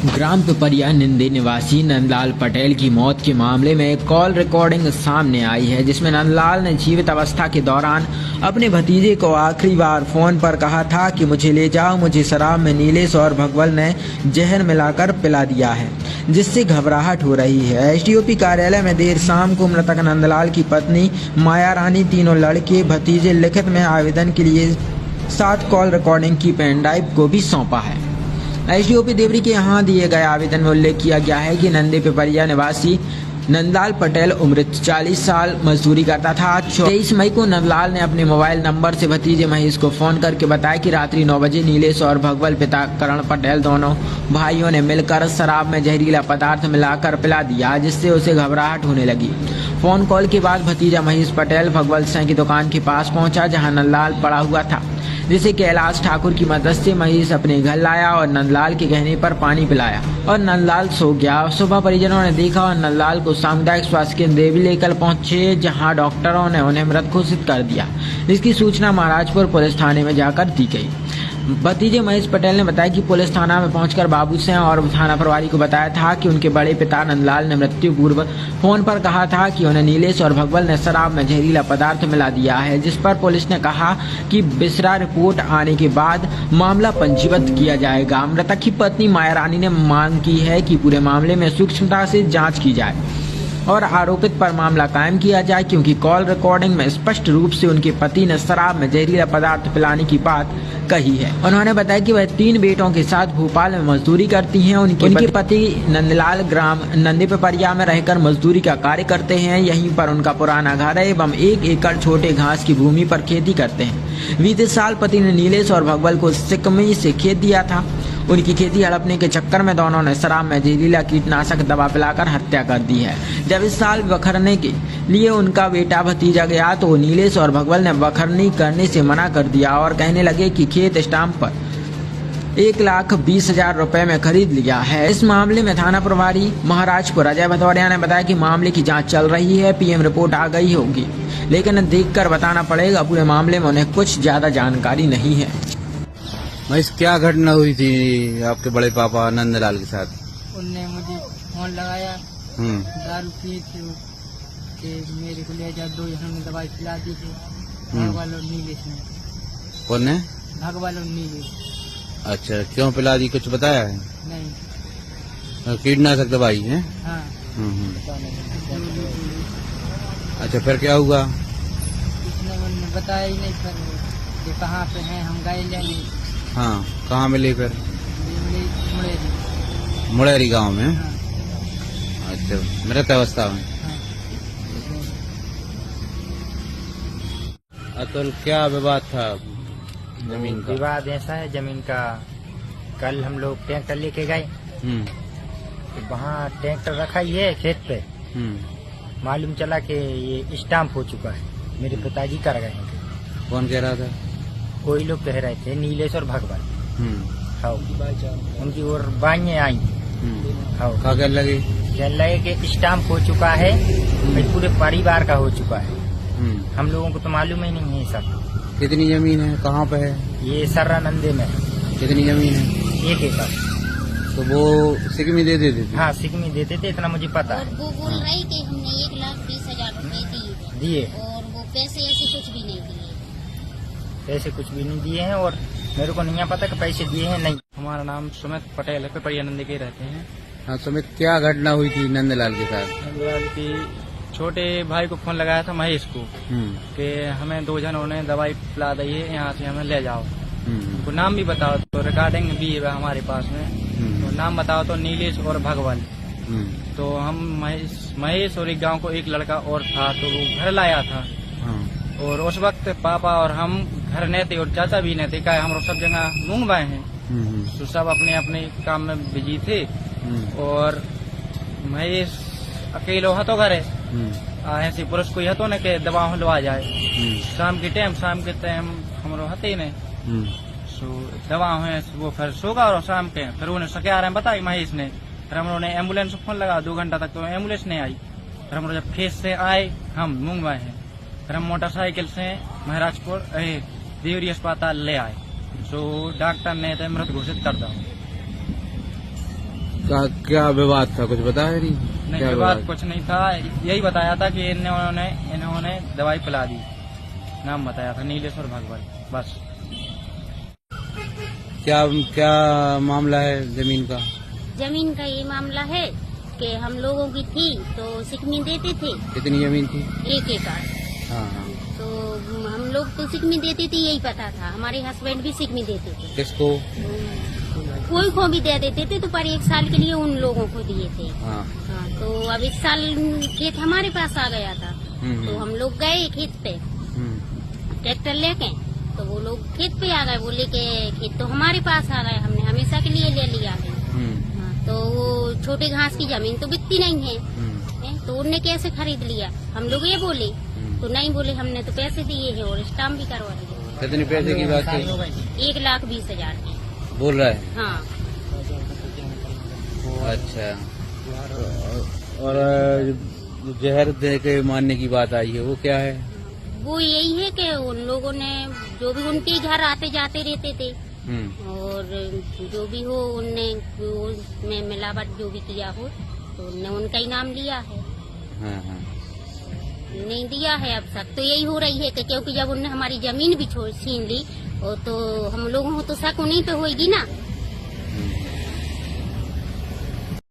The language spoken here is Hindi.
ग्राम पिपरिया निंदे निवासी नंदलाल पटेल की मौत के मामले में एक कॉल रिकॉर्डिंग सामने आई है, जिसमें नंदलाल ने जीवित अवस्था के दौरान अपने भतीजे को आखिरी बार फोन पर कहा था कि मुझे ले जाओ, मुझे शराब में नीलेश और भगवल ने जहर मिलाकर पिला दिया है, जिससे घबराहट हो रही है। एसडीओपी कार्यालय में देर शाम को मृतक नंदलाल की पत्नी माया रानी, तीनों लड़के भतीजे लिखित में आवेदन के लिए 7 कॉल रिकॉर्डिंग की पेन ड्राइव को भी सौंपा है। एसडीओपी देवरी के यहाँ दिए गए आवेदन में उल्लेख किया गया है कि नंदे पिपरिया निवासी नंदलाल पटेल उम्र 40 साल मजदूरी करता था। 23 मई को नंदलाल ने अपने मोबाइल नंबर से भतीजे महेश को फोन करके बताया कि रात्रि 9 बजे नीलेश और भगवल पिता करण पटेल दोनों भाइयों ने मिलकर शराब में जहरीला पदार्थ मिलाकर पिला दिया, जिससे उसे घबराहट होने लगी। फोन कॉल के बाद भतीजा महेश पटेल भगवल सिंह की दुकान के पास पहुंचा, जहां नंदलाल पड़ा हुआ था, जिसे कैलाश ठाकुर की मदद से महेश अपने घर लाया और नंदलाल के कहने पर पानी पिलाया और नंदलाल सो गया। सुबह परिजनों ने देखा और नंदलाल को सामुदायिक स्वास्थ्य केंद्र देवी लेकर पहुंचे, जहां डॉक्टरों ने उन्हें मृत घोषित कर दिया। इसकी सूचना महाराजपुर पुलिस थाने में जाकर दी गई। भतीजे महेश पटेल ने बताया कि पुलिस थाना में पहुंचकर बाबू सिंह और थाना प्रभारी को बताया था कि उनके बड़े पिता नंदलाल ने मृत्यु पूर्व फोन पर कहा था कि उन्हें नीलेश और भगवल ने शराब में जहरीला पदार्थ मिला दिया है, जिस पर पुलिस ने कहा कि बिसरा रिपोर्ट आने के बाद मामला पंजीबद्ध किया जाएगा। मृतक की पत्नी माया रानी ने मांग की है कि पूरे मामले में सूक्ष्मता से जाँच की जाए और आरोपित पर मामला कायम किया जाए, क्योंकि कॉल रिकॉर्डिंग में स्पष्ट रूप से उनके पति ने शराब में जहरीला पदार्थ पिलाने की बात कही है। उन्होंने बताया कि वह 3 बेटों के साथ भोपाल में मजदूरी करती हैं। उनके पति नंदलाल ग्राम नंदे पिपरिया में रहकर मजदूरी का कार्य करते हैं। यहीं पर उनका पुराना घर है एवं 1 एकड़ छोटे घास की भूमि पर खेती करते हैं। बीते साल पति ने नीलेश और भगवल को सिकमी से खेत दिया था। उनकी खेती हड़पने के चक्कर में दोनों ने शराब में जहरीला कीटनाशक दवा पिलाकर हत्या कर दी है। जब इस साल बखरने के लिए उनका बेटा भतीजा गया तो नीलेश और भगवल ने बखरनी करने से मना कर दिया और कहने लगे कि खेत स्टाम्प पर 1,20,000 रुपए में खरीद लिया है। इस मामले में थाना प्रभारी महाराजपुर अजय भदौरिया ने बताया कि मामले की जांच चल रही है, पीएम रिपोर्ट आ गई होगी, लेकिन देखकर बताना पड़ेगा। पूरे मामले में उन्हें कुछ ज्यादा जानकारी नहीं है। महेश, क्या घटना हुई थी आपके बड़े पापा नंदलाल के साथ? उनने मुझे फोन लगाया, दारू पी थी कि मेरे को ले जा, 2 जनों ने दवाई पिला दी थी, भगवान और नीलेश ने। कौन ने? भगवान और नीलेश। अच्छा, क्यों पिला दी, कुछ बताया है? नहीं। कीटनाशक दवाई है? हाँ। अच्छा, फिर क्या हुआ? उसने उन्होंने बताया ही नहीं, फिर ये कहाँ पे हैं, हम गए लेने। हाँ, कहाँ मिले फिर? मुड़ेरी गांव में। हाँ। अच्छा, मृत अवस्था में। अतुल, क्या विवाद था जमीन का? विवाद ऐसा है जमीन का, कल हम लोग ट्रैक्टर लेके गए, तो वहाँ ट्रैक्टर रखा ही है खेत पे, मालूम चला कि ये स्टाम्प हो चुका है, मेरे पिताजी कर गए हैं। कौन कह रहा था? कोई लोग कह रहे थे, नीलेश और भगवान। हाँ, उनकी और बाइयाँ आई। हाँ, क्या लगे? कहने लगे कि स्टाम्प हो चुका है, पूरे परिवार का हो चुका है। हम लोगों को तो मालूम ही नहीं है सब। कितनी जमीन है, कहाँ पे है? ये सर्रा नंदे में है। कितनी जमीन है? 1 एकड़। तो वो सिकमी दे देते थे? हाँ, सिकमी देते थे, इतना मुझे पता है। और वो बोल रही कि हमने 1,20,000 रुपए दिए, और वो पैसे ऐसे कुछ भी नहीं दिए। पैसे कुछ भी नहीं दिए हैं और मेरे को नहीं पता कि पैसे दिए हैं नहीं। हमारा नाम सुमित पटेल है, पिपरिया नंदे के रहते हैं। हाँ सुमित, क्या घटना हुई थी नंदलाल के साथ? नंदलाल की छोटे भाई को फोन लगाया था महेश को कि हमें 2 जनों ने दवाई पिला दी है, यहाँ से हमें ले जाओ। तो नाम भी बताओ, तो रिकॉर्डिंग भी है हमारे पास में। तो नाम बताओ तो नीलेश और भगवान। तो हम महेश और एक गांव को एक लड़का और था, तो वो घर लाया था। और उस वक्त पापा और हम घर नहीं थे और चाचा भी नहीं थे, क्या हम सब जगह मूंग बाए हैं, तो सब अपने अपने काम में बिजी थे। और महेश अकेलो हतो घरे, ऐसी पुरुष कोई हतो न के दवा लवा जाए। शाम के टाइम हमारो हते ही नहीं, सो दवा हुए वो फिर सोगा और शाम के फिर उन्हें सके रहे बताई महेश ने। फिर हम लोगों ने एम्बुलेंस को फोन लगा, 2 घंटा तक तो एम्बुलेंस नहीं आई। फिर हम लोग जब खेत से आए, हम मूंग बाए हैं, फिर हम मोटरसाइकिल से महाराजपुर देवरी अस्पताल ले आए। सो डॉक्टर ने तो मृत घोषित कर दिया। क्या विवाद था, कुछ बताया नहीं? नहीं, क्या विवाद कुछ नहीं था, यही बताया था कि इन्होंने दवाई पिला दी, नाम बताया था नीलेश्वर भगवत, बस। क्या क्या मामला है जमीन का? जमीन का ये मामला है कि हम लोगों की थी तो सिकमी देते थे। कितनी जमीन थी? 1 एकड़। हाँ हाँ। तो हम लोग तो सिकमी देते थे, यही पता था। हमारे हस्बैंड भी सिकमी देते थे। किसको? कोई को भी दे देते थे, तो पर 1 साल के लिए उन लोगों को दिए थे। हाँ। हाँ, तो अब इस साल खेत हमारे पास आ गया था, तो हम लोग गए खेत पे ट्रैक्टर लेके, तो वो लोग खेत पे आ गए, बोले कि खेत तो हमारे पास आ गए, हमने हमेशा के लिए ले लिया है। तो वो छोटे घास की जमीन तो बिकती नहीं है, तो उनने कैसे खरीद लिया? हम लोग ये बोले तो नहीं बोले, हमने तो पैसे दिए हैं और स्टाम्प भी करवा दिए। कितने पैसे की बात है? 1,20,000 की बोल रहा है। हाँ। अच्छा, और जहर दे के मारने की बात आई है, वो क्या है? वो यही है कि उन लोगों ने जो भी उनके घर आते जाते रहते थे, और जो भी हो उनने उसमें मिलावट जो भी किया हो, तो उनने उनका ही नाम लिया है। हाँ हाँ। नहीं दिया है। अब शक तो यही हो रही है कि क्योंकि जब उनने हमारी जमीन भी छीन ली, और तो हम लोगों को तो शक उन्हीं पे होगी ना।